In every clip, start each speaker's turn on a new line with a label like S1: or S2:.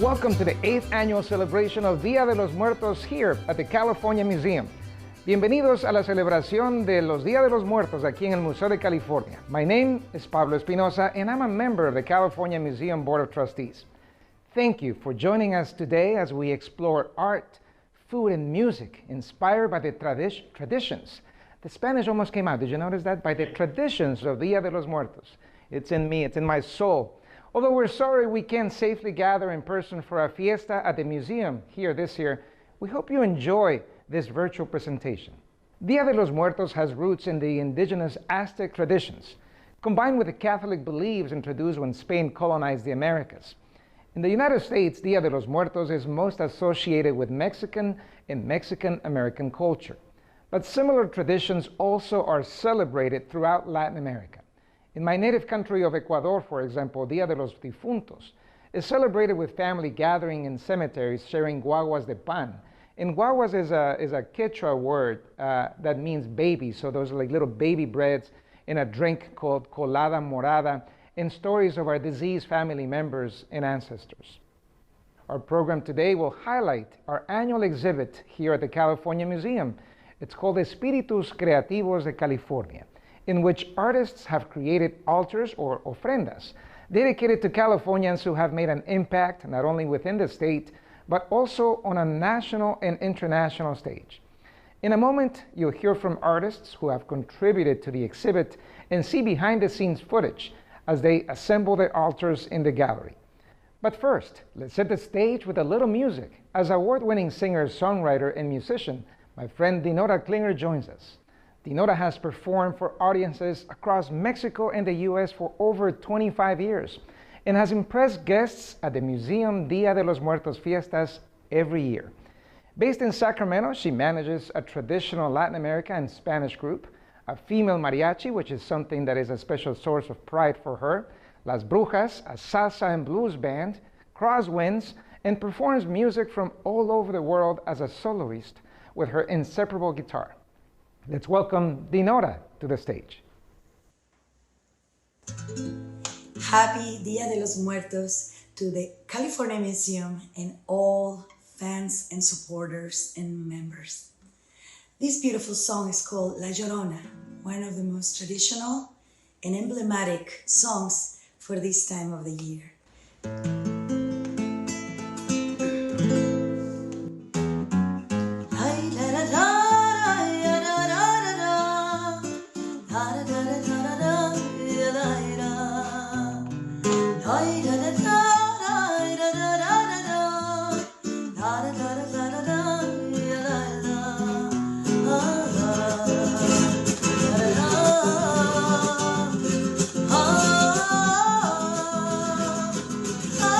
S1: Welcome to the 8th annual celebration of Día de los Muertos here at the California Museum. Bienvenidos a la celebración de los Días de los Muertos aquí en el Museo de California. My name is Pablo Espinosa and I'm a member of the California Museum Board of Trustees. Thank you for joining us today as we explore art, food, and music inspired by the traditions. The Spanish almost came out. Did you notice that? By the traditions of Día de los Muertos. It's in me, it's in my soul. Although we're sorry we can't safely gather in person for our fiesta at the museum here this year, we hope you enjoy this virtual presentation. Día de los Muertos has roots in the indigenous Aztec traditions, combined with the Catholic beliefs introduced when Spain colonized the Americas. In the United States, Día de los Muertos is most associated with Mexican and Mexican-American culture. But similar traditions also are celebrated throughout Latin America. In my native country of Ecuador, for example, Día de los Difuntos is celebrated with family gathering in cemeteries sharing guaguas de pan. And guaguas is a Quechua word that means baby. So those are like little baby breads in a drink called colada morada, and stories of our deceased family members and ancestors. Our program today will highlight our annual exhibit here at the California Museum. It's called Espíritus Creativos de California, in which artists have created altars or ofrendas dedicated to Californians who have made an impact not only within the state, but also on a national and international stage. In a moment, you'll hear from artists who have contributed to the exhibit and see behind-the-scenes footage as they assemble their altars in the gallery. But first, let's set the stage with a little music as award-winning singer, songwriter, and musician, my friend Dinorah Klingler joins us. Dinorah has performed for audiences across Mexico and the US for over 25 years and has impressed guests at the Museum Día de los Muertos Fiestas every year. Based in Sacramento, she manages a traditional Latin American and Spanish group, a female mariachi, which is something that is a special source of pride for her, Las Brujas, a salsa and blues band, crosswinds, and performs music from all over the world as a soloist with her inseparable guitar. Let's welcome Dinorah to the stage.
S2: Happy Día de los Muertos to the California Museum and all fans and supporters and members. This beautiful song is called La Llorona, one of the most traditional and emblematic songs for this time of the year.
S3: Oh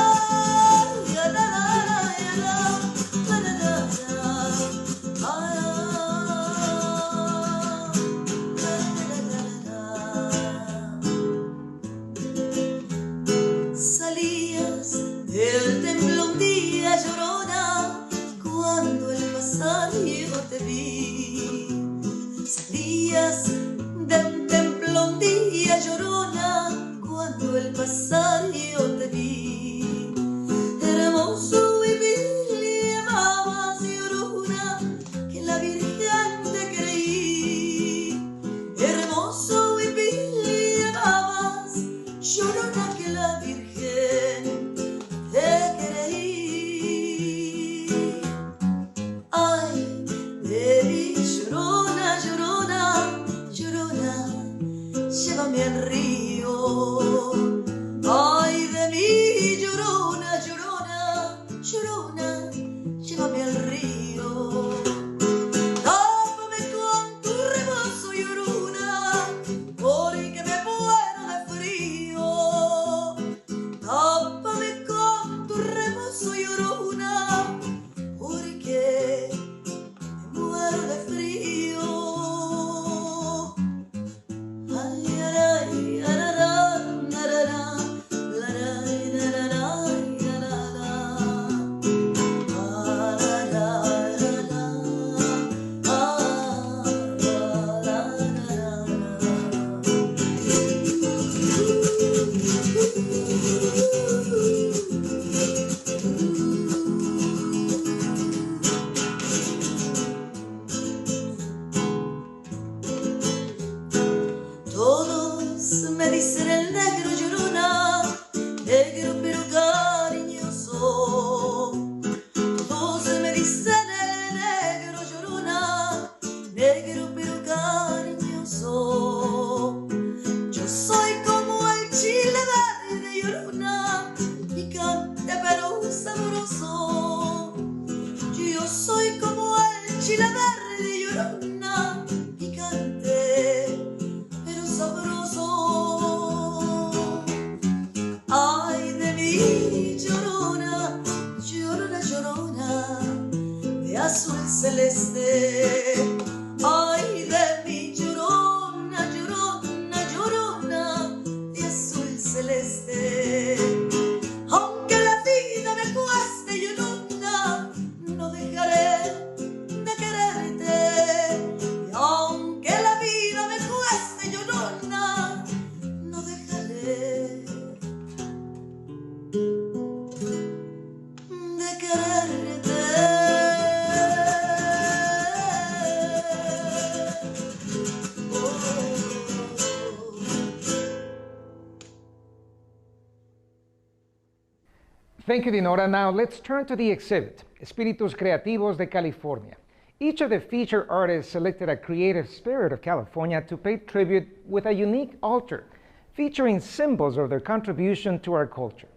S1: Thank you, Dinorah. Now let's turn to the exhibit, Espíritus Creativos de California. Each of the featured artists selected a creative spirit of California to pay tribute with a unique altar, featuring symbols of their contribution to our culture.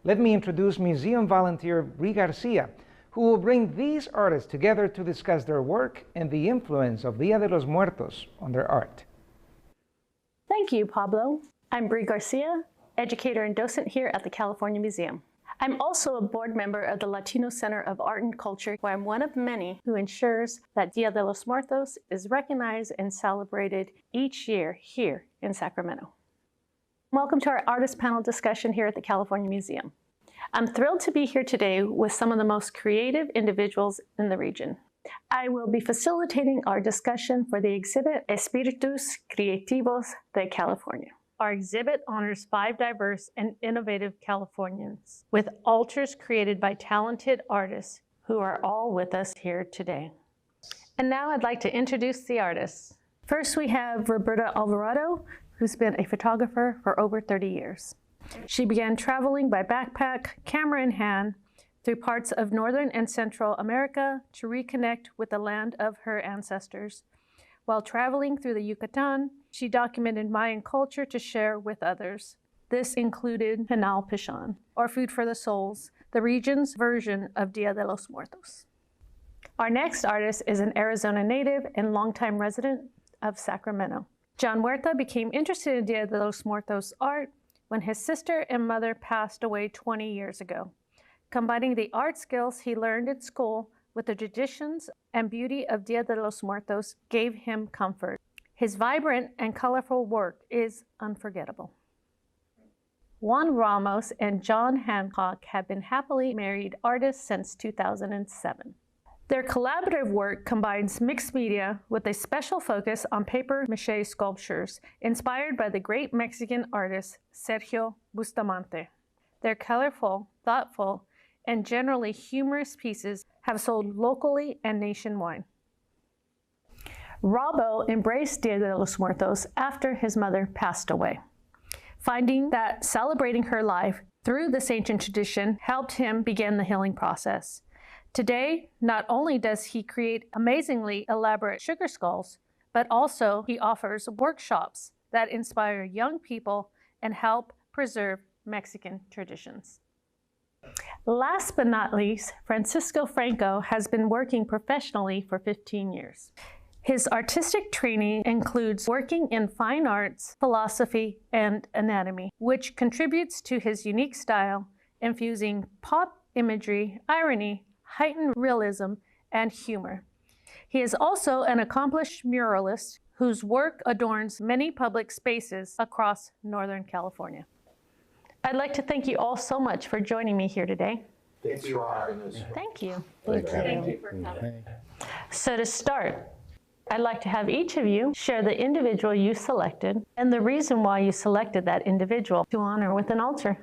S1: Let me introduce museum volunteer Bri Garcia, who will bring these artists together to discuss their work and the influence of Dia de los Muertos on their art.
S3: Thank you, Pablo. I'm Bri Garcia, educator and docent here at the California Museum. I'm also a board member of the Latino Center of Art and Culture, where I'm one of many who ensures that Dia de los Muertos is recognized and celebrated each year here in Sacramento. Welcome to our artist panel discussion here at the California Museum. I'm thrilled to be here today with some of the most creative individuals in the region. I will be facilitating our discussion for the exhibit Espíritus, Creativos de California. Our exhibit honors 5 diverse and innovative Californians with altars created by talented artists who are all with us here today. And now I'd like to introduce the artists. First, we have Roberta Alvarado, who's been a photographer for over 30 years. She began traveling by backpack, camera in hand, through parts of Northern and Central America to reconnect with the land of her ancestors. While traveling through the Yucatan, she documented Mayan culture to share with others. This included Penal Pichon, or Food for the Souls, the region's version of Dia de los Muertos. Our next artist is an Arizona native and longtime resident of Sacramento. John Huerta became interested in Dia de los Muertos art when his sister and mother passed away 20 years ago. Combining the art skills he learned in school with the traditions and beauty of Dia de los Muertos gave him comfort. His vibrant and colorful work is unforgettable. Juan Ramos and John Hancock have been happily married artists since 2007. Their collaborative work combines mixed media with a special focus on papier-mâché sculptures inspired by the great Mexican artist Sergio Bustamante. Their colorful, thoughtful, and generally humorous pieces have sold locally and nationwide. Rabo embraced Dia de los Muertos after his mother passed away, finding that celebrating her life through this ancient tradition helped him begin the healing process. Today, not only does he create amazingly elaborate sugar skulls, but also he offers workshops that inspire young people and help preserve Mexican traditions. Last but not least, Franco has been working professionally for 15 years. His artistic training includes working in fine arts, philosophy, and anatomy, which contributes to his unique style, infusing pop imagery, irony, heightened realism, and humor. He is also an accomplished muralist whose work adorns many public spaces across Northern California. I'd like to thank you all so much for joining me here today.
S4: Thanks for having us.
S3: Thank you.
S4: Thank you for coming.
S3: So to start, I'd like to have each of you share the individual you selected and the reason why you selected that individual to honor with an altar.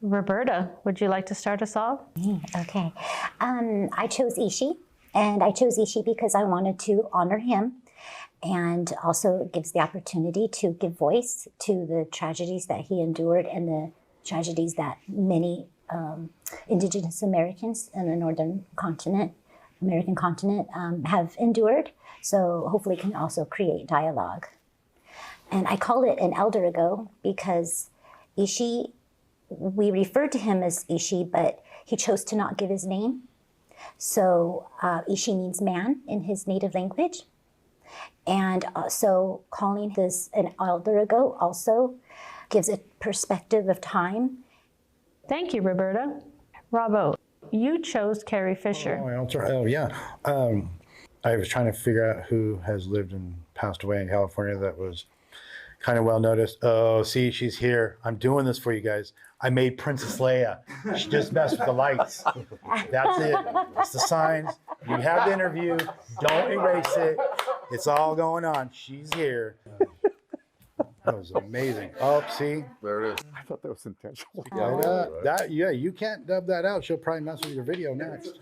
S3: Roberta, would you like to start us off?
S5: Okay. I chose Ishi, and I chose Ishi because I wanted to honor him, and also it gives the opportunity to give voice to the tragedies that he endured and the tragedies that many Indigenous Americans in the Northern continent, American continent, have endured. So hopefully can also create dialogue. And I call it an elder ago because Ishi, we referred to him as Ishi, but he chose to not give his name. So Ishi means man in his native language. And so calling this an elder ago also gives a perspective of time.
S3: Thank you, Roberta. Rabo, you chose Carrie Fisher.
S6: Oh, yeah. I was trying to figure out who has lived and passed away in California that was kind of well noticed. Oh, see, she's here. I'm doing this for you guys. I made Princess Leia. She just messed with the lights. That's it. It's the signs. You have the interview. Don't erase it. It's all going on. She's here. That was amazing. Oh, see?
S4: There it is.
S7: I thought that was intentional.
S6: Yeah, you can't dub that out. She'll probably mess with your video next.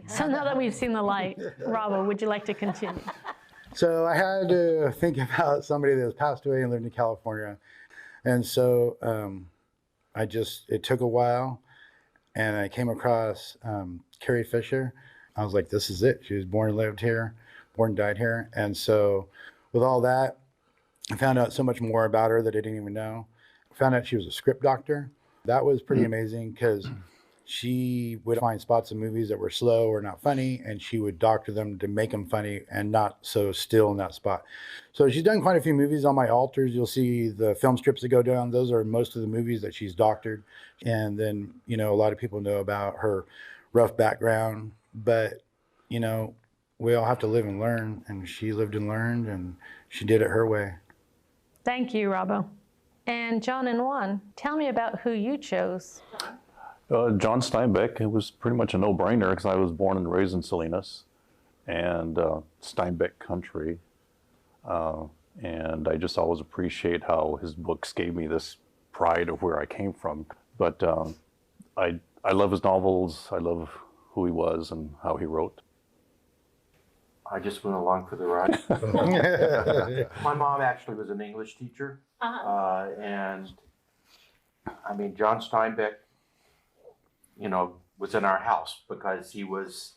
S3: So now that we've seen the light, Rabo, would you like to continue?
S6: So I had to think about somebody that has passed away and lived in California. And so it took a while, and I came across Carrie Fisher. I was like, this is it. She was born and lived here, born and died here. And so with all that, I found out so much more about her that I didn't even know. I found out she was a script doctor. That was pretty amazing because she would find spots in movies that were slow or not funny, and she would doctor them to make them funny and not so still in that spot. So she's done quite a few movies on my altars. You'll see the film strips that go down. Those are most of the movies that she's doctored. And then, you know, a lot of people know about her rough background, but, you know, we all have to live and learn, and she lived and learned, and she did it her way.
S3: Thank you, Robbo. And John and Juan, tell me about who you chose.
S7: John Steinbeck, it was pretty much a no-brainer because I was born and raised in Salinas and Steinbeck country. And I just always appreciate how his books gave me this pride of where I came from. But I love his novels. I love who he was and how he wrote.
S4: I just went along for the ride. My mom actually was an English teacher. And I mean, John Steinbeck, you know, was in our house because he was,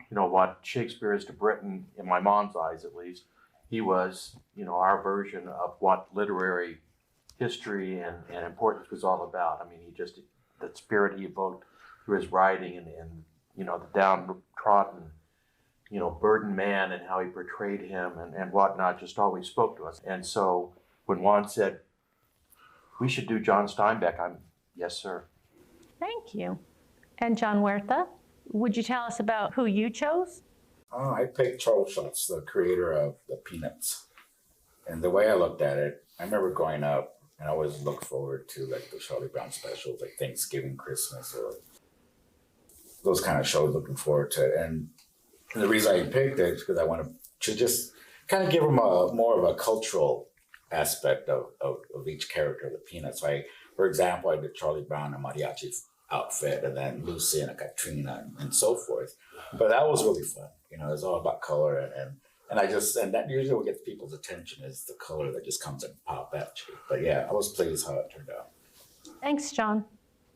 S4: you know, what Shakespeare is to Britain, in my mom's eyes at least. He was, you know, our version of what literary history and importance was all about. I mean, he just, the spirit he evoked through his writing and you know, the downtrodden, you know, burdened man and how he portrayed him and whatnot just always spoke to us. And so when Juan said, we should do John Steinbeck, yes, sir.
S3: Thank you. And John Huerta, would you tell us about who you chose?
S8: I picked Charles Schultz, the creator of the Peanuts. And the way I looked at it, I remember growing up and I always looked forward to like the Charlie Brown specials, like Thanksgiving, Christmas, or those kind of shows, looking forward to it. And the reason I picked it is because I wanted to just kind of give them more of a cultural aspect of each character of the Peanuts. Like, for example, I did Charlie Brown in a mariachi outfit, and then Lucy and a Katrina and so forth. But that was really fun. You know, it's all about color and that usually what gets people's attention is the color that just comes and pop at you. But yeah, I was pleased how it turned out.
S3: Thanks, John.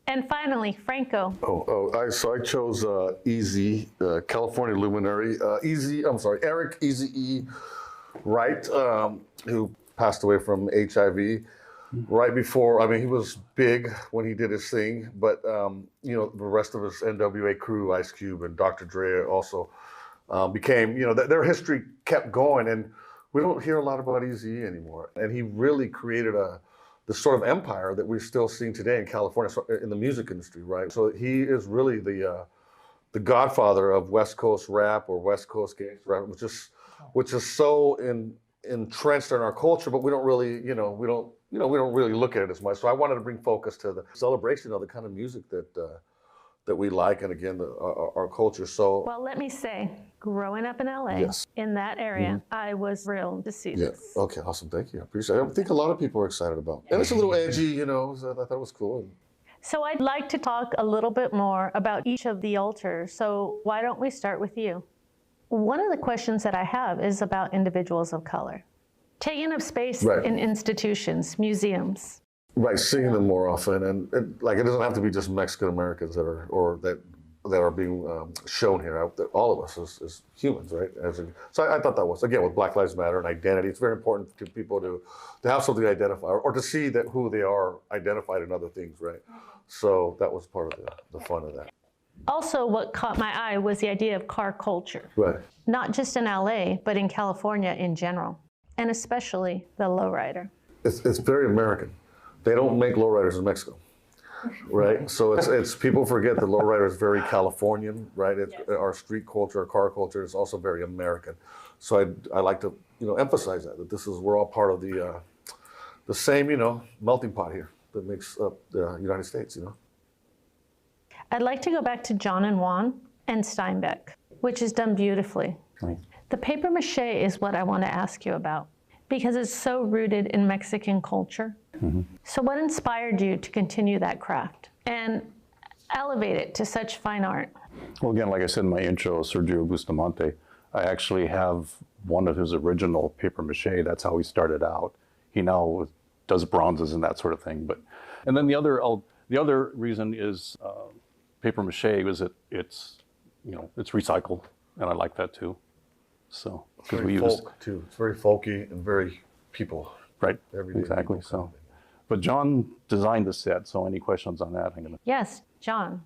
S3: And finally, Franco.
S9: So I chose Easy, California luminary. Eric Easy E. Wright, who passed away from HIV right before. I mean, he was big when he did his thing, but you know, the rest of his NWA crew, Ice Cube and Dr. Dre, also became, you know, their history kept going, and we don't hear a lot about Eazy-E anymore. And he really created the sort of empire that we're still seeing today in California, in the music industry, right? So he is really the godfather of West Coast rap or West Coast gangster rap, which is so entrenched in our culture, but we don't really, we don't really look at it as much. So I wanted to bring focus to the celebration of the kind of music that we like, and again, our culture. So,
S3: well, let me say, growing up in LA, yes, in that area, I was thrilled to see this.
S9: Okay, awesome, thank you. I appreciate it. I think a lot of people are excited about it. And it's a little edgy, so I thought it was cool.
S3: So I'd like to talk a little bit more about each of the altars. So why don't we start with you? One of the questions that I have is about individuals of color. Taking up space in institutions, museums.
S9: Right, seeing them more often, and it doesn't have to be just Mexican Americans that are being shown here. All of us as humans, right? So I thought that was, again, with Black Lives Matter and identity, it's very important to people to have something to identify, or to see that who they are identified in other things, right? So that was part of the fun of that.
S3: Also, what caught my eye was the idea of car culture.
S9: Right.
S3: Not just in LA, but in California in general, and especially the lowrider.
S9: It's very American. They don't make lowriders in Mexico, right? So it's people forget that lowrider is very Californian, right? Our street culture, our car culture is also very American. So I like to emphasize that we're all part of the same melting pot here that makes up the United States.
S3: I'd like to go back to John and Juan and Steinbeck, which is done beautifully.
S7: Right.
S3: The paper mache is what I want to ask you about, because it's so rooted in Mexican culture. Mm-hmm. So what inspired you to continue that craft and elevate it to such fine art?
S7: Well, again, like I said in my intro, Sergio Bustamante, I actually have one of his original paper mache. That's how he started out. He now does bronzes and that sort of thing. And then the other, The other reason is paper mache is it's recycled, and I like that too. So because we use
S9: too. It's very folky and very people.
S7: Right.
S9: Everyday
S7: Exactly.
S9: people
S7: So, but John designed the set. So any questions on that?
S3: Yes, John.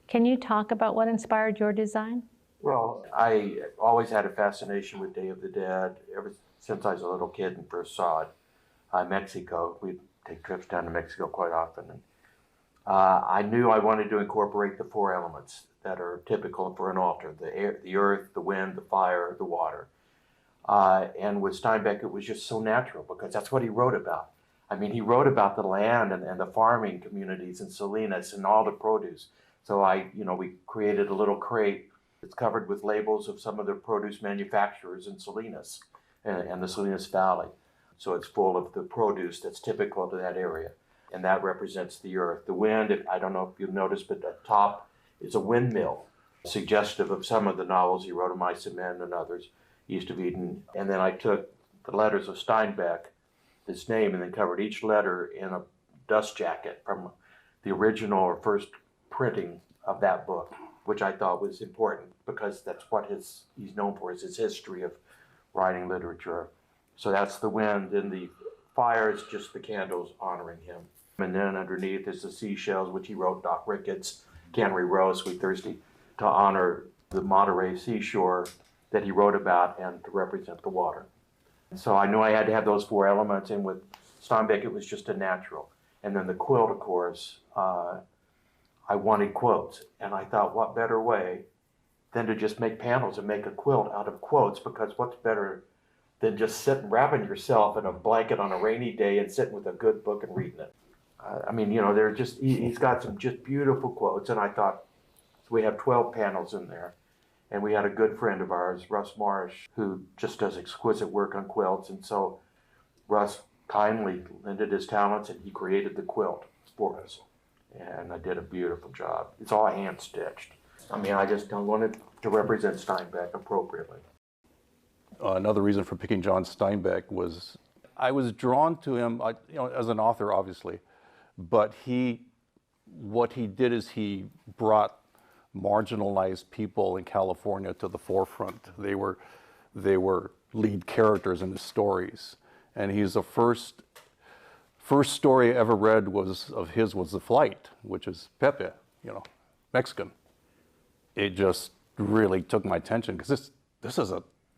S3: Can you talk about what inspired your design?
S4: Well, I always had a fascination with Day of the Dead ever since I was a little kid and first saw it. Mexico, we'd take trips down to Mexico quite often. And, I knew I wanted to incorporate the four elements that are typical for an altar: the air, the earth, the wind, the fire, the water. And with Steinbeck, it was just so natural because that's what he wrote about. I mean, he wrote about the land and the farming communities in Salinas and all the produce. So we created a little crate. It's covered with labels of some of the produce manufacturers in Salinas and the Salinas Valley. So it's full of the produce that's typical to that area. And that represents the earth. The wind, I don't know if you've noticed, but the top is a windmill, suggestive of some of the novels he wrote, of Mice and Men and others, East of Eden. And then I took the letters of Steinbeck, his name, and then covered each letter in a dust jacket from the original or first printing of that book, which I thought was important because that's what he's known for, is his history of writing literature. So that's the wind, and the fire is just the candles honoring him. And then underneath is the seashells, which he wrote Doc Ricketts, Cannery Row, Sweet Thirsty, to honor the Monterey seashore that he wrote about and to represent the water. So I knew I had to have those four elements, and with Steinbeck, it was just a natural. And then the quilt, of course, I wanted quotes, and I thought, what better way than to just make panels and make a quilt out of quotes, because what's better than just sitting, wrapping yourself in a blanket on a rainy day and sitting with a good book and reading it. They're just, he's got some just beautiful quotes, and I thought, so we have 12 panels in there. And we had a good friend of ours, Russ Marsh, who just does exquisite work on quilts. And so Russ kindly lended his talents, and he created the quilt for us. And I did a beautiful job. It's all hand stitched. I just wanted to represent Steinbeck appropriately.
S7: Another reason for picking John Steinbeck was I was drawn to him, as an author, obviously, but what he did is he brought marginalized people in California to the forefront. They were lead characters in his stories, and he's the first story I ever read was The Flight, which is Pepe, Mexican. It just really took my attention because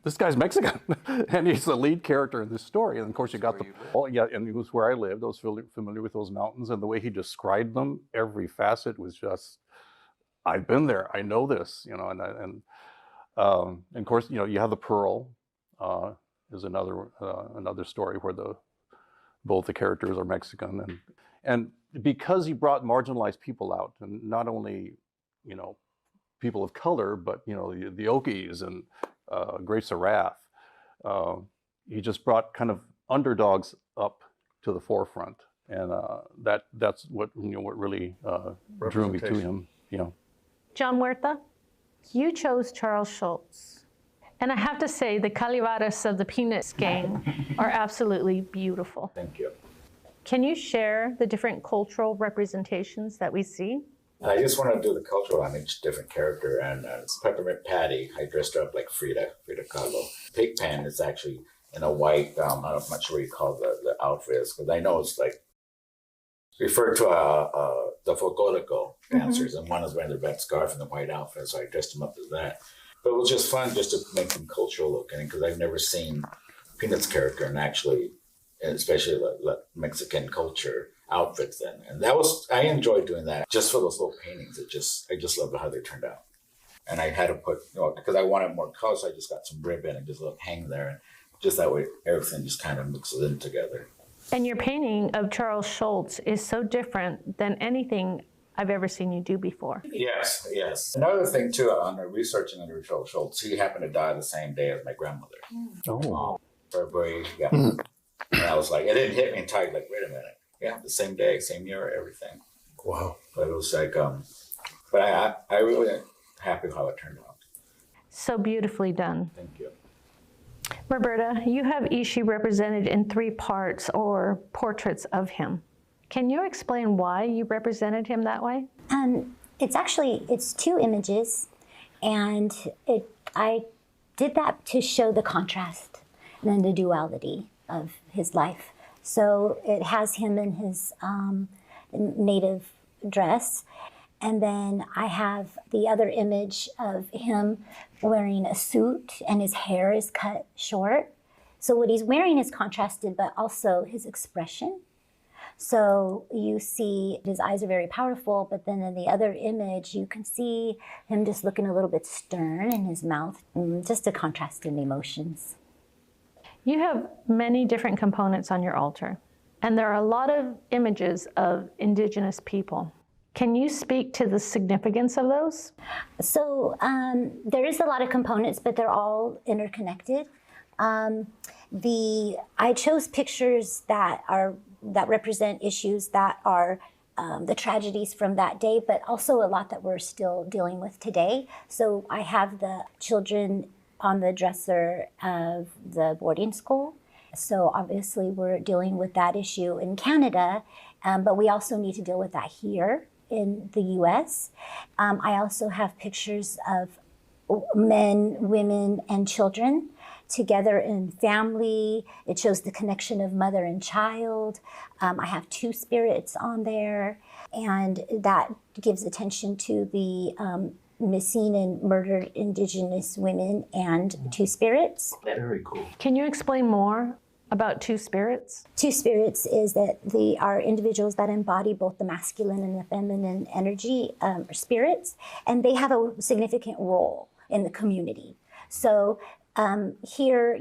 S7: this guy's Mexican, and he's the lead character in this story. And of course, and it was where I lived. I was familiar with those mountains, and the way he described them, every facet was just, I've been there. I know this, and of course, you have the Pearl, is another story where both the characters are Mexican, and because he brought marginalized people out, and not only, people of color, but the Okies and Grapes of Wrath, he just brought kind of underdogs up to the forefront, and that's what what really drew me to him.
S3: John Huerta, you chose Charles Schulz. And I have to say, the calaveras of the Peanuts gang are absolutely beautiful.
S8: Thank you.
S3: Can you share the different cultural representations that we see?
S8: I just want to do the cultural on each different character. And Peppermint Patty, I dressed her up like Frida Kahlo. Pigpen is actually in a white, I'm not sure what you call the outfits, because I know it's like referred to the folklorico dancers, and one is wearing the red scarf and the white outfit, so I dressed them up as that. But it was just fun just to make them cultural looking, because I've never seen Peanuts character and actually, especially the Mexican culture outfits then. And I enjoyed doing that just for those little paintings. I just love how they turned out. And I had to put, because I wanted more color, so I just got some ribbon and just let it hang there. And just that way, everything just kind of mixes in together.
S3: And your painting of Charles Schulz is so different than anything I've ever seen you do before.
S8: Yes. Another thing too, on researching under Charles Schulz, he happened to die the same day as my grandmother.
S7: Oh.
S8: February, yeah. And I was like, it didn't hit me until I was like, wait a minute. Yeah, the same day, same year, everything.
S6: Wow.
S8: But it was like, but I really happy how it turned out.
S3: So beautifully done.
S8: Thank you.
S3: Roberta, you have Ishi represented in 3 parts or portraits of him. Can you explain why you represented him that way?
S5: It's two images, and I did that to show the contrast and the duality of his life. So it has him in his native dress, and then I have the other image of him wearing a suit and his hair is cut short. So what he's wearing is contrasted, but also his expression. So you see his eyes are very powerful, but then in the other image, you can see him just looking a little bit stern in his mouth, just a contrast in emotions.
S3: You have many different components on your altar, and there are a lot of images of Indigenous people. Can you speak to the significance of those?
S5: So there is a lot of components, but they're all interconnected. I chose pictures that represent issues that are the tragedies from that day, but also a lot that we're still dealing with today. So I have the children on the dresser of the boarding school. So obviously we're dealing with that issue in Canada, but we also need to deal with that here in the US. I also have pictures of men, women, and children together in family. It shows the connection of mother and child. I have two spirits on there, and that gives attention to the missing and murdered Indigenous women and two spirits.
S4: Very cool.
S3: Can you explain more about two spirits?
S5: Two spirits is that they are individuals that embody both the masculine and the feminine energy, or spirits, and they have a significant role in the community. So here,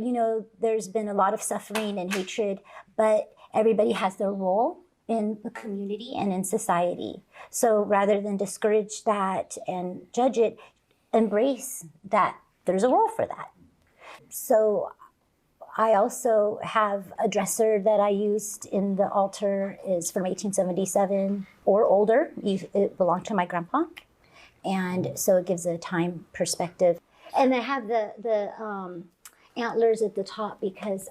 S5: there's been a lot of suffering and hatred, but everybody has their role in the community and in society. So rather than discourage that and judge it, embrace that there's a role for that. So I also have a dresser that I used in the altar is from 1877 or older. It belonged to my grandpa. And so it gives a time perspective. And I have the antlers at the top because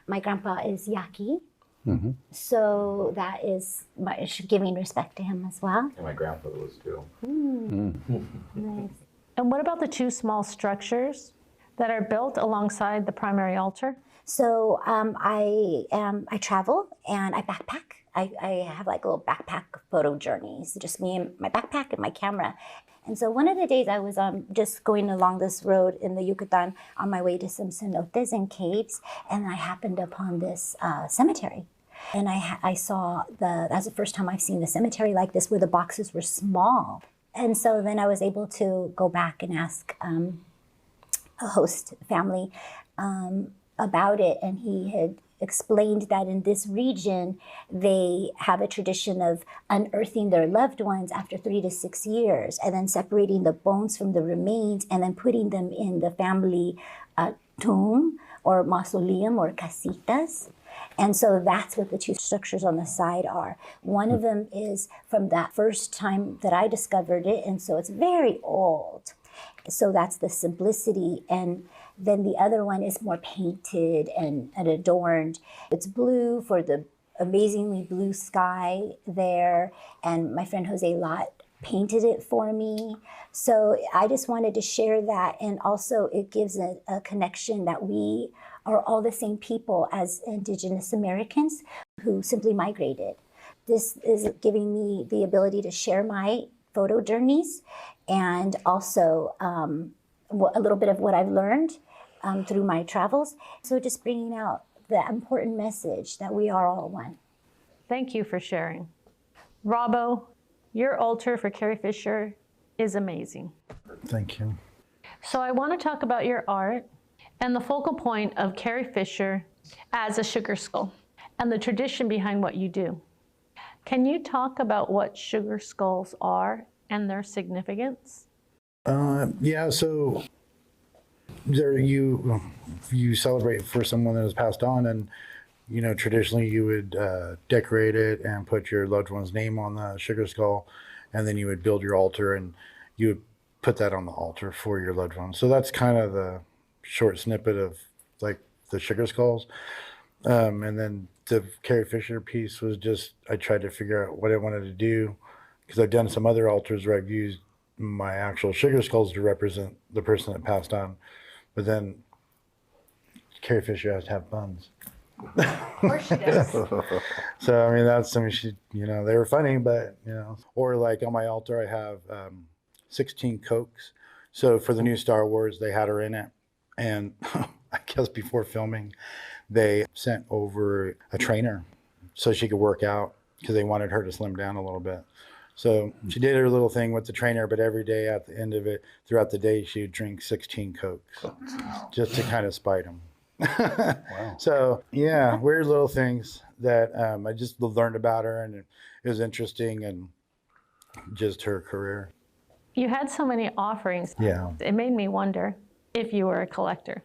S5: my grandpa is Yaqui. Mm-hmm. So that is giving respect to him as well.
S8: And my grandfather was too.
S5: Nice.
S3: And what about the two small structures that are built alongside the primary altar?
S5: So I travel and I backpack. I have like little backpack photo journeys, just me and my backpack and my camera. And so one of the days I was just going along this road in the Yucatan on my way to some cenotes and caves, and I happened upon this cemetery. And I saw that's the first time I've seen the cemetery like this, where the boxes were small. And so then I was able to go back and ask a host family about it, and he had explained that in this region, they have a tradition of unearthing their loved ones after 3 to 6 years, and then separating the bones from the remains, and then putting them in the family tomb or mausoleum or casitas. And so that's what the two structures on the side are. One of them is from that first time that I discovered it, and so it's very old. So that's the simplicity. And then the other one is more painted and adorned. It's blue for the amazingly blue sky there. And my friend Jose Lot painted it for me. So I just wanted to share that. And also it gives a connection that we are all the same people as Indigenous Americans who simply migrated. This is giving me the ability to share my photo journeys and also a little bit of what I've learned through my travels. So just bringing out the important message that we are all one.
S3: Thank you for sharing. Robbo, your altar for Carrie Fisher is amazing.
S6: Thank you.
S3: So I want to talk about your art and the focal point of Carrie Fisher as a sugar skull and the tradition behind what you do. Can you talk about what sugar skulls are and their significance?
S6: Yeah, so there you celebrate for someone that has passed on, and traditionally you would decorate it and put your loved one's name on the sugar skull, and then you would build your altar and you would put that on the altar for your loved one. So that's kind of the short snippet of like the sugar skulls. And then the Carrie Fisher piece was just, I tried to figure out what I wanted to do, because I've done some other altars where I've used my actual sugar skulls to represent the person that passed on. But then Carrie Fisher has to have buns.
S3: Of course she does.
S6: So, I mean, that's something she, you know, they were funny, but, you know. Or like on my altar, I have 16 Cokes. So for the new Star Wars, they had her in it. And I guess before filming, they sent over a trainer so she could work out, because they wanted her to slim down a little bit. So she did her little thing with the trainer, but every day at the end of it, throughout the day, she would drink 16 Cokes just to kind of spite him. Wow. So, yeah, weird little things that I just learned about her, and it was interesting, and just her career.
S3: You had so many offerings.
S6: Yeah.
S3: It made me wonder if you were a collector.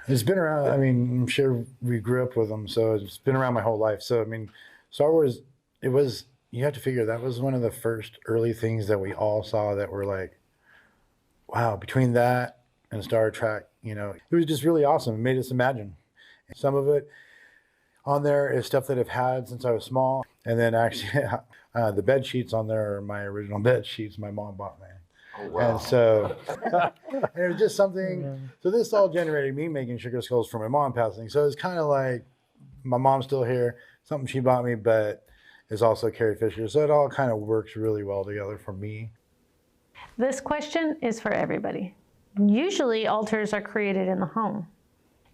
S6: It's been around. I mean, I'm sure we grew up with them, so it's been around my whole life. So, I mean, Star Wars, it was, you have to figure that was one of the first early things that we all saw that were like, wow, between that and Star Trek, you know, it was just really awesome. It made us imagine. Some of it on there is stuff that I've had since I was small. And then actually the bed sheets on there are my original bed sheets my mom bought me. Oh, wow. And so and it was just something. So this all generated me making sugar skulls for my mom passing. So it's kind of like my mom's still here, something she bought me, but it's also Carrie Fisher. So it all kind of works really well together for me.
S3: This question is for everybody. Usually altars are created in the home.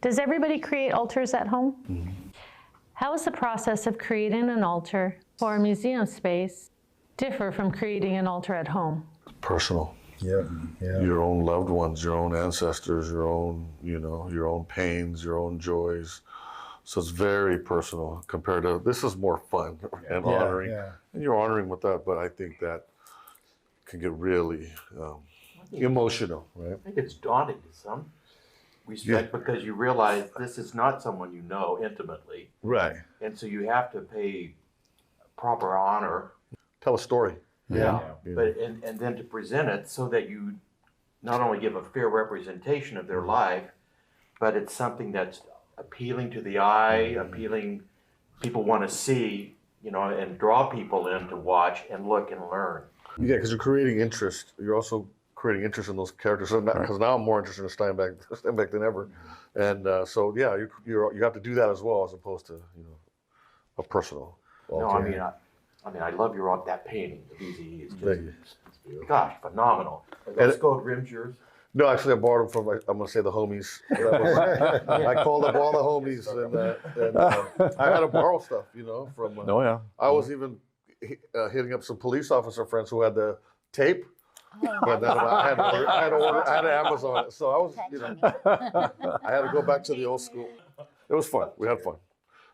S3: Does everybody create altars at home? Mm-hmm. How is the process of creating an altar for a museum space differ from creating an altar at home?
S9: Personal.
S6: Yeah.
S9: Your own loved ones, your own ancestors, your own, you know, your own pains, your own joys. So it's very personal compared to, this is more fun and honoring. Yeah. And you're honoring with that, but I think that can get really emotional, right?
S4: I think it's daunting to some respect because you realize this is not someone you know intimately.
S9: Right.
S4: And so you have to pay proper honor.
S9: Tell a story.
S4: Yeah. But and then to present it so that you not only give a fair representation of their life, but it's something that's appealing to the eye, appealing, people want to see, you know, and draw people in to watch and look and learn.
S9: Yeah, because you're creating interest. You're also creating interest in those characters. Because now I'm more interested in Steinbeck than ever. And so, yeah, you have to do that as well, as opposed to, you know, a personal.
S4: No, I mean, I love that painting of EZE. It's just, gosh, phenomenal. Are those gold rims yours?
S9: No, actually, I borrowed them from, I'm going to say the homies. I called up all the homies, and I had to borrow stuff, you know, from. I was even hitting up some police officer friends who had the tape, but then I had to Amazon it. So I was, you know, I had to go back to the old school. It was fun. We had fun.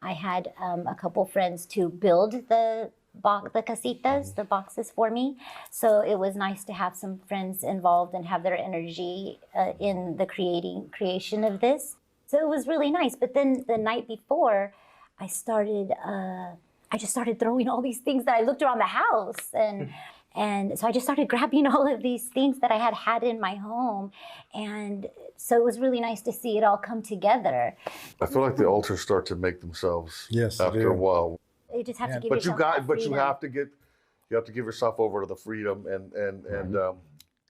S5: I had a couple friends to build the casitas, the boxes for me. So it was nice to have some friends involved and have their energy in the creation of this. So it was really nice. But then the night before, I just started throwing all these things that I looked around the house. And so I just started grabbing all of these things that I had in my home. And so it was really nice to see it all come together.
S9: I feel like the altars start to make themselves after a while.
S5: You just have to give
S9: but
S5: yourself
S9: you have to give yourself over to the freedom and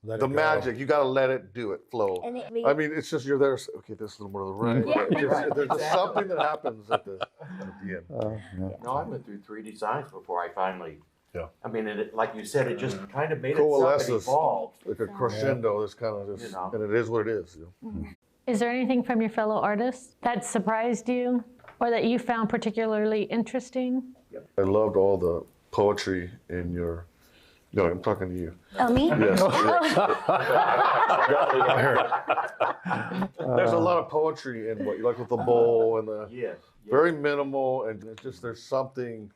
S9: the magic. You got to let it do it, flow. I mean, it's just you're there. Okay, this is a little more to the right. There's just something that happens at the end.
S4: No, I went through 3 designs before I finally. Yeah. I mean, like you said, it just kind of made itself and evolved.
S9: Like a crescendo. It's kind of just, and it is what it is. You know?
S3: Is there anything from your fellow artists that surprised you or that you found particularly interesting?
S9: I loved all the poetry in your. No, I'm talking to you.
S5: Oh, me?
S9: Yes. There's a lot of poetry in what you like with the bowl and the very minimal, and it's just there's something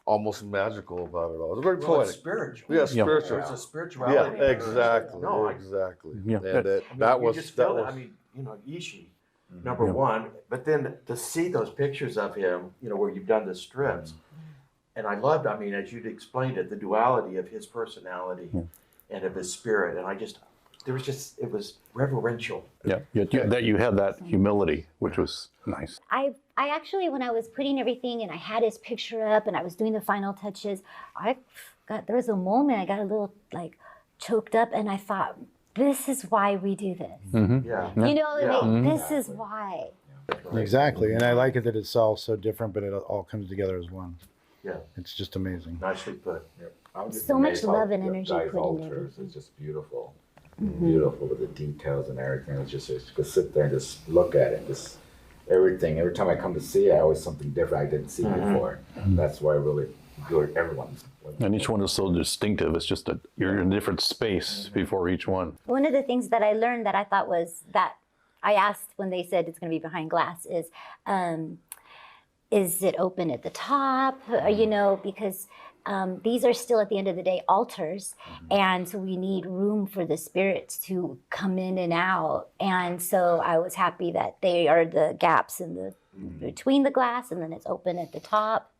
S9: almost magical about it all. It's very poetic.
S4: It's spiritual.
S9: Yeah, spiritual.
S4: There's a spirituality.
S9: Yeah, exactly.
S4: No,
S9: exactly.
S4: Yeah.
S9: And that was.
S4: I mean, you know, Ishii, number one, but then to see those pictures of him, you know, where you've done the strips, and I loved, I mean, as you'd explained it, the duality of his personality and of his spirit, and it was reverential.
S7: Yeah, that you had that humility, which was nice.
S5: I actually, when I was putting everything and I had his picture up and I was doing the final touches, there was a moment I got a little like choked up and I thought, this is why we do this.
S7: Mm-hmm.
S4: Yeah.
S5: You know, this is why.
S6: Exactly, and I like it that it's all so different, but it all comes together as one.
S4: Yeah.
S6: It's just amazing.
S4: Nicely put.
S8: Yeah. I'm just
S5: So much
S8: amazed how
S5: love and
S8: the
S5: energy
S8: guys'
S5: put into
S8: altars
S5: everything.
S8: is just beautiful. Beautiful with the details and everything. It's just, you could sit there and just look at it. Just everything. Every time I come to see it, I always something different I didn't see before. That's why I really good everyone's.
S7: And each one is so distinctive. It's just that you're in a different space before each one.
S5: One of the things that I learned that I thought was that I asked when they said it's going to be behind glass is it open at the top? You know, because these are still at the end of the day altars, and so we need room for the spirits to come in and out. And so I was happy that they are the gaps in the between the glass, and then it's open at the top.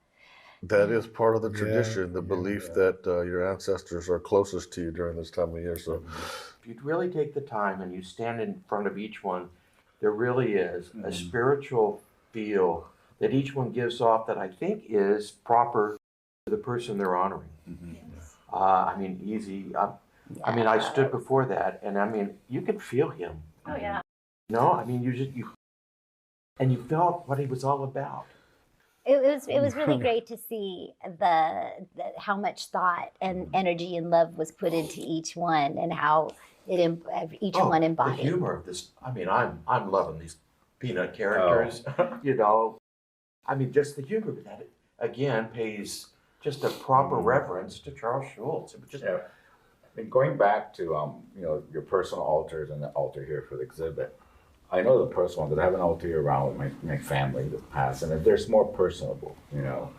S9: That is part of the tradition, the belief that your ancestors are closest to you during this time of year. So,
S4: If you really take the time and you stand in front of each one, there really is a spiritual feel that each one gives off that I think is proper to the person they're honoring. I mean, easy. I mean, I stood before that, and I mean, you could feel him.
S3: Oh, yeah.
S4: No, I mean, you felt what he was all about.
S5: It was really great to see the how much thought and energy and love was put into each one, and how each one embodied.
S4: The humor of this. I mean, I'm loving these peanut characters. You know, I mean, just the humor of that again pays just a proper reverence to Charles Schulz. It was just,
S8: I mean, going back to you know, your personal altars and the altar here for the exhibit. I know the personal one because I have an altar here around with my family that's passed, and there's more personable, you know,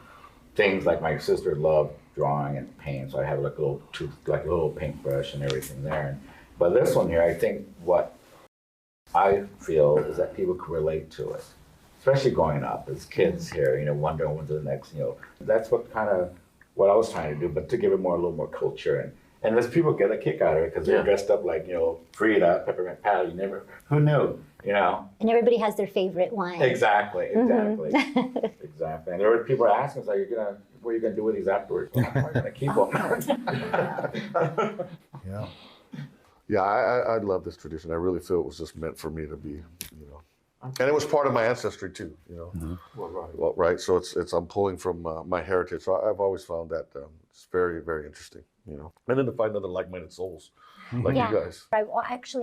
S8: things like my sister loved drawing and paint, so I have like a little paintbrush and everything there. But this one here, I think what I feel is that people can relate to it, especially growing up as kids here, you know, wondering when's the next, you know, that's what I was trying to do, but to give it a little more culture. And there's people get a kick out of it because they're dressed up like, you know, Frida, Peppermint Patty, who knew, you know?
S5: And everybody has their favorite one.
S8: Exactly. Exactly. And there were people asking us, like, what are you going to do with these afterwards? Well, I'm going to keep them.
S9: yeah, I love this tradition. I really feel it was just meant for me to be, you know. And it was part of my ancestry too, you know. Well, right. So I'm pulling from my heritage. So I've always found that it's very, very interesting, you know. And then to find other like-minded souls like you guys.
S5: I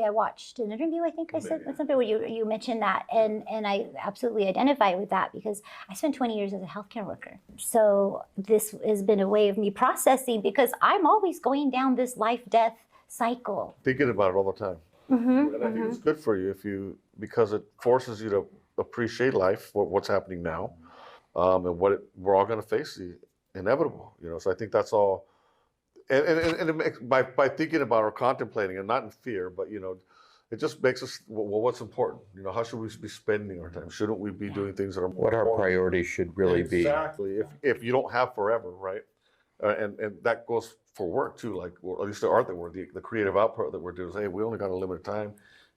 S5: watched an interview, I think I said something where you mentioned that, and I absolutely identify with that because I spent 20 years as a healthcare worker. So this has been a way of me processing because I'm always going down this life-death cycle.
S9: Thinking about it all the time. And I think it's good for you because it forces you to appreciate life, what's happening now, and we're all going to face the inevitable, you know. So I think that's all. And it makes, by thinking about or contemplating, and not in fear, but, you know, it just makes us, well, what's important? You know, how should we be spending our time? Shouldn't we be doing things that are more
S10: what our priorities should really be?
S9: Exactly. If you don't have forever, right? And that goes for work too, like, or at least the art that we're, the creative output that we're doing is, hey, we only got a limited time.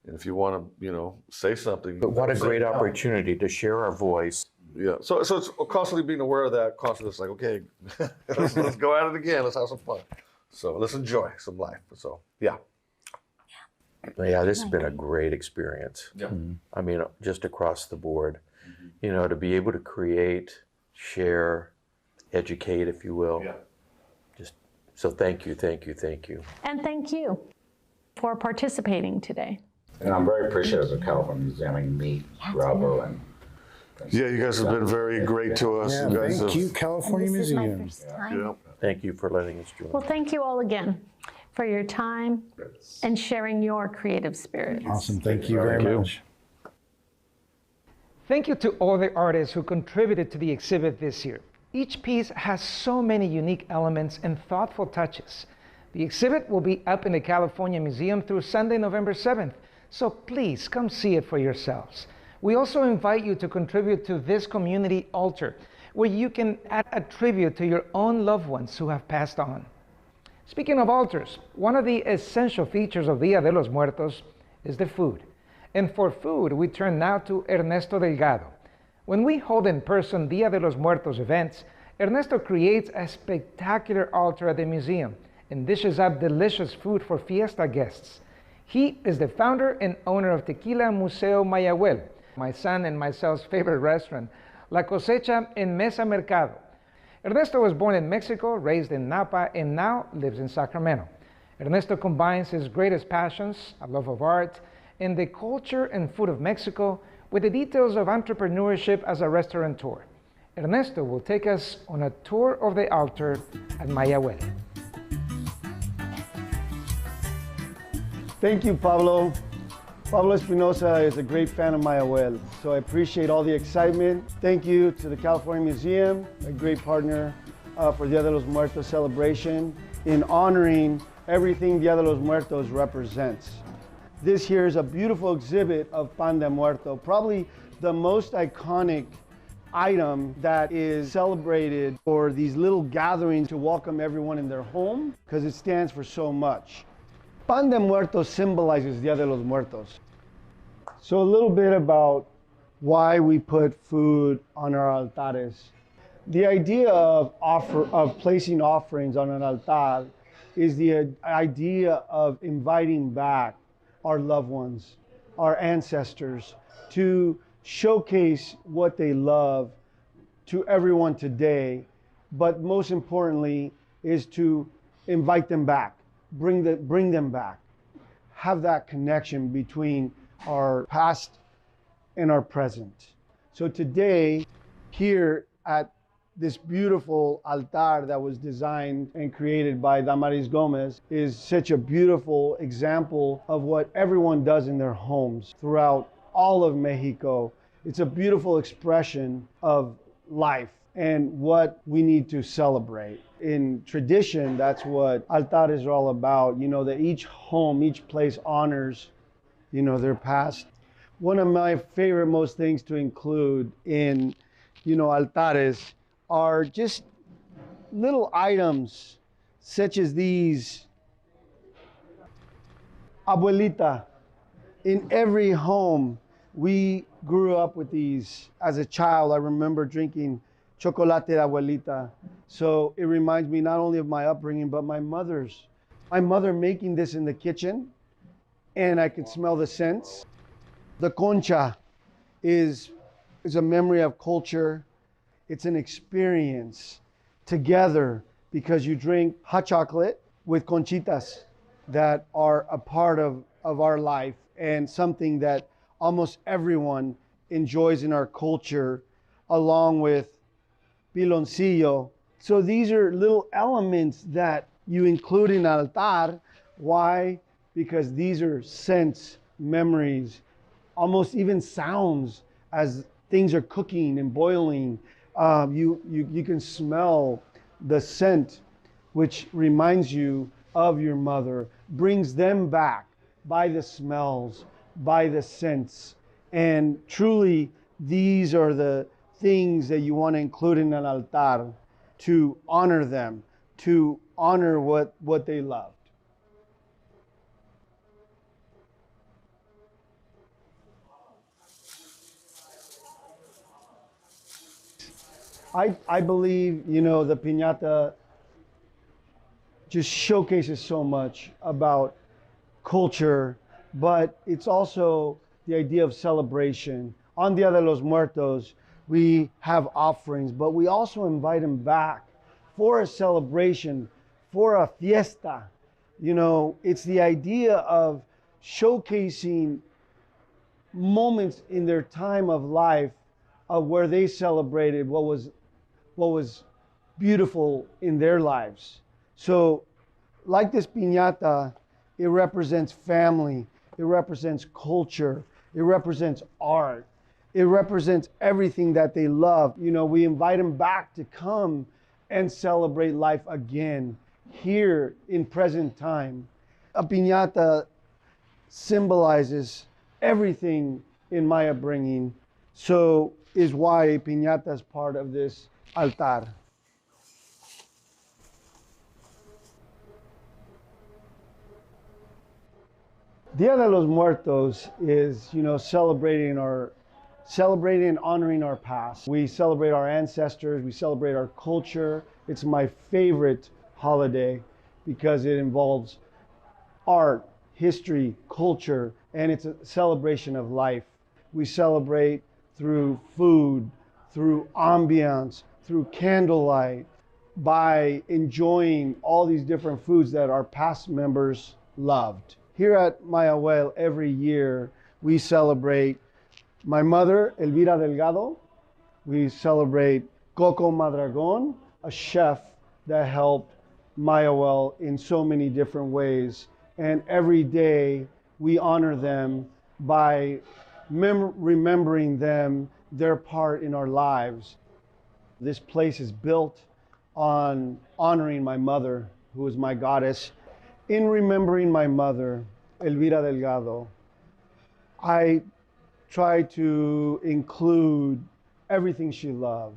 S9: And if you want to, you know, say something.
S10: But what a great opportunity to share our voice.
S9: Yeah. So it's constantly being aware of that, constantly it's like, okay, let's go at it again. Let's have some fun. So let's enjoy some life. So, yeah.
S10: Yeah, this has been a great experience.
S4: Yeah.
S10: I mean, just across the board, you know, to be able to create, share, educate, if you will.
S4: Yeah.
S10: So thank you.
S3: And thank you for participating today.
S8: And I'm very appreciative of California Museum and meet Bravo and.
S9: Yeah, you guys have been very great to us.
S6: Yeah,
S9: You guys
S6: thank
S9: have-
S6: you, California
S5: This is my
S6: Museum.
S5: first time.
S9: Yeah.
S10: Thank you for letting us join.
S3: Well, thank you all again for your time and sharing your creative spirit.
S6: Awesome. Thank you very much.
S1: Thank you to all the artists who contributed to the exhibit this year. Each piece has so many unique elements and thoughtful touches. The exhibit will be up in the California Museum through Sunday, November 7th, so please come see it for yourselves. We also invite you to contribute to this community altar, where you can add a tribute to your own loved ones who have passed on. Speaking of altars, one of the essential features of Dia de los Muertos is the food. And for food, we turn now to Ernesto Delgado. When we hold in-person Dia de los Muertos events, Ernesto creates a spectacular altar at the museum and dishes up delicious food for Fiesta guests. He is the founder and owner of Tequila Museo Mayahuel, my son and myself's favorite restaurant, La Cosecha en Mesa Mercado. Ernesto was born in Mexico, raised in Napa, and now lives in Sacramento. Ernesto combines his greatest passions, a love of art, and the culture and food of Mexico with the details of entrepreneurship as a restaurateur. Ernesto will take us on a tour of the altar at Mayahuel.
S11: Thank you, Pablo. Pablo Espinosa is a great fan of Mayahuel, so I appreciate all the excitement. Thank you to the California Museum, a great partner for Dia de los Muertos celebration, in honoring everything Dia de los Muertos represents. This here is a beautiful exhibit of Pan de Muerto, probably the most iconic item that is celebrated for these little gatherings to welcome everyone in their home, because it stands for so much. Pan de Muertos symbolizes Dia de los Muertos. So a little bit about why we put food on our altares. The idea of placing offerings on an altar is the idea of inviting back our loved ones, our ancestors, to showcase what they love to everyone today, but most importantly is to invite them back, bring them back, have that connection between our past and our present. So today, here at this beautiful altar that was designed and created by Damaris Gomez is such a beautiful example of what everyone does in their homes throughout all of Mexico. It's a beautiful expression of life and what we need to celebrate. In tradition, that's what altares are all about, that each home, each place honors, their past. One of my favorite most things to include in, altares are just little items such as these. Abuelita. In every home, we grew up with these. As a child, I remember drinking chocolate de abuelita. So it reminds me not only of my upbringing, but my mother's. My mother making this in the kitchen, and I could smell the scents. The concha is a memory of culture. It's an experience together because you drink hot chocolate with conchitas that are a part of our life and something that almost everyone enjoys in our culture, along with piloncillo. So these are little elements that you include in altar. Why? Because these are scents, memories, almost even sounds as things are cooking and boiling. You can smell the scent, which reminds you of your mother, brings them back by the smells, by the scents. And truly, these are the things that you want to include in an altar to honor them, to honor what they loved. I believe, the piñata just showcases so much about culture, but it's also the idea of celebration. On Dia de los Muertos, we have offerings, but we also invite them back for a celebration, for a fiesta. It's the idea of showcasing moments in their time of life of where they celebrated what was beautiful in their lives. So like this piñata, it represents family, it represents culture, it represents art, it represents everything that they love. We invite them back to come and celebrate life again here in present time. A piñata symbolizes everything in my upbringing, so is why a piñata is part of this altar. Dia de los Muertos is, celebrating and honoring our past. We celebrate our ancestors, we celebrate our culture. It's my favorite holiday because it involves art, history, culture, and it's a celebration of life. We celebrate through food, through ambiance, through candlelight, by enjoying all these different foods that our past members loved. Here at Mayahuel, every year, we celebrate my mother, Elvira Delgado. We celebrate Coco Madragon, a chef that helped Mayahuel in so many different ways. And every day, we honor them by remembering them, their part in our lives. This place is built on honoring my mother, who is my goddess. In remembering my mother, Elvira Delgado, I try to include everything she loved.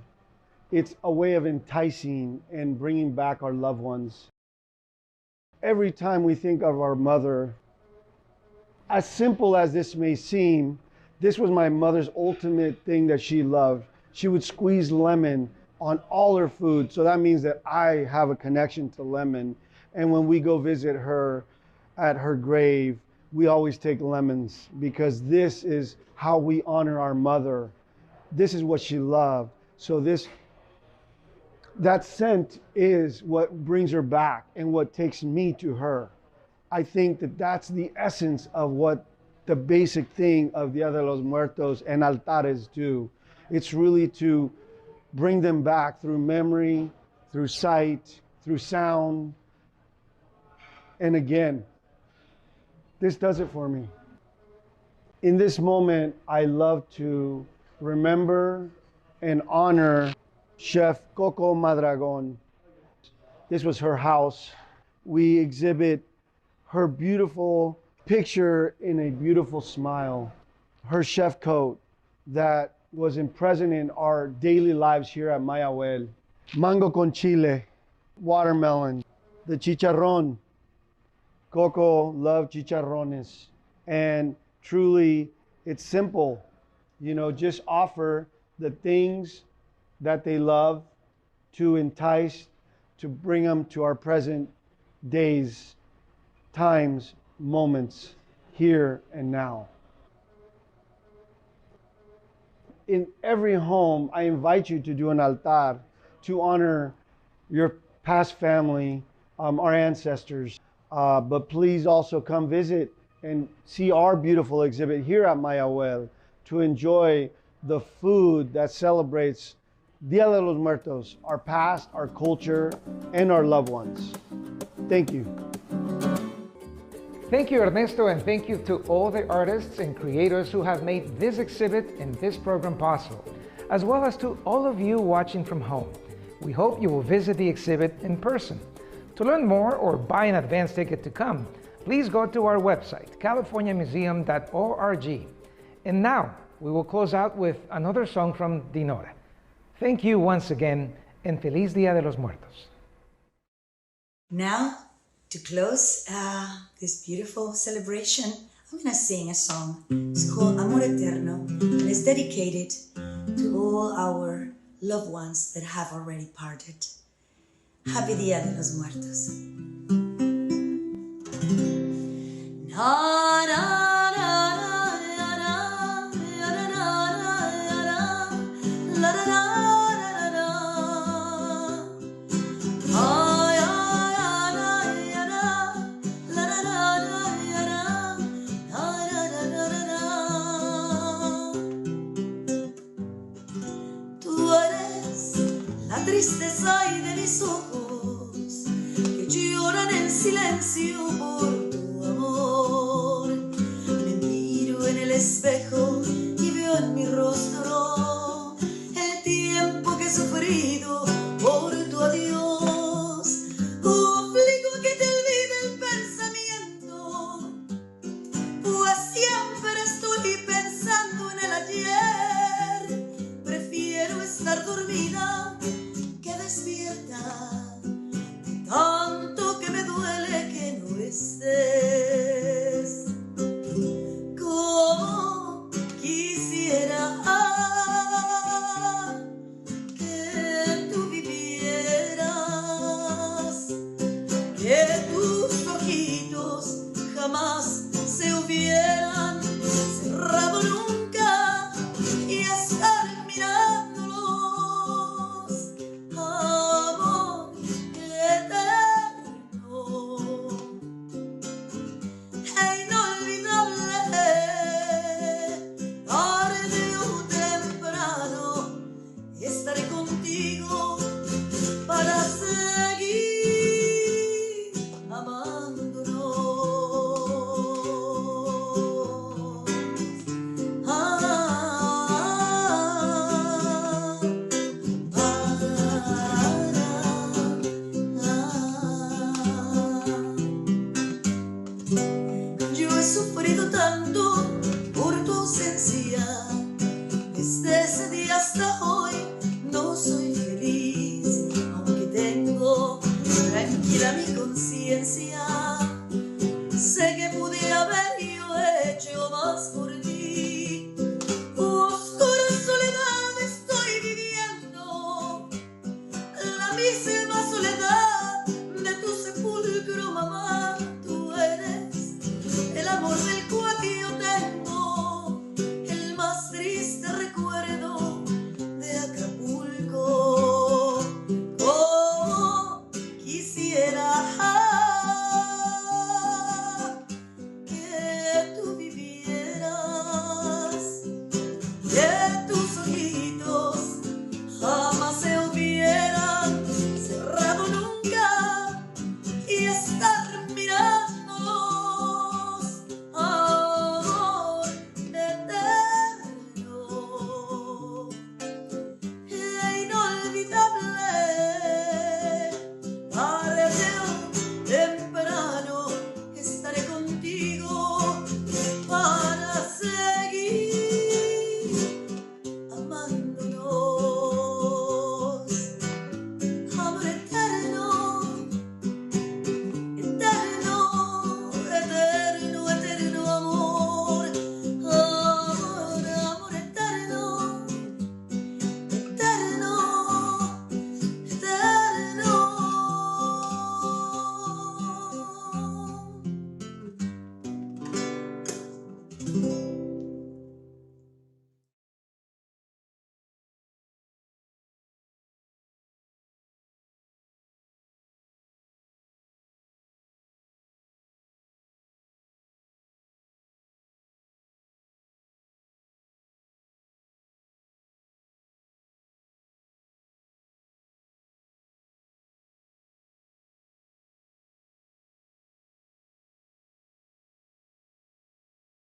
S11: It's a way of enticing and bringing back our loved ones. Every time we think of our mother, as simple as this may seem, this was my mother's ultimate thing that she loved. She would squeeze lemon on all her food. So that means that I have a connection to lemon. And when we go visit her at her grave, we always take lemons because this is how we honor our mother. This is what she loved. So that scent is what brings her back and what takes me to her. I think that that's the essence of what the basic thing of Dia de los Muertos and altares do. It's really to bring them back through memory, through sight, through sound. And again, this does it for me. In this moment, I love to remember and honor Chef Coco Madragon. This was her house. We exhibit her beautiful picture in a beautiful smile. Her chef coat that was present in our daily lives here at Mayahuel. Mango con chile, watermelon, the chicharrón. Coco loved chicharrones. And truly, it's simple. Just offer the things that they love to entice, to bring them to our present days, times, moments, here and now. In every home, I invite you to do an altar to honor your past family, our ancestors. But please also come visit and see our beautiful exhibit here at Mayahuel to enjoy the food that celebrates Dia de los Muertos, our past, our culture, and our loved ones. Thank you.
S1: Thank you, Ernesto, and thank you to all the artists and creators who have made this exhibit and this program possible, as well as to all of you watching from home. We hope you will visit the exhibit in person. To learn more or buy an advance ticket to come, please go to our website, californiamuseum.org. And now, we will close out with another song from Dinorah. Thank you once again, and Feliz Dia de los Muertos.
S2: Now, to close this beautiful celebration, I'm going to sing a song. It's called Amor Eterno, and it's dedicated to all our loved ones that have already parted. Happy Dia de los Muertos. Na, na, na, na, na, na, na, na, na, na. Tristeza y de mis ojos que lloran en silencio por tu amor. Me miro en el espejo y veo en mi rostro el tiempo que he sufrido por tu adiós. Obligo a que te olvide el pensamiento, pues siempre estoy pensando en el ayer. Prefiero estar dormida despierta, tanto que me duele que no estés. contigo.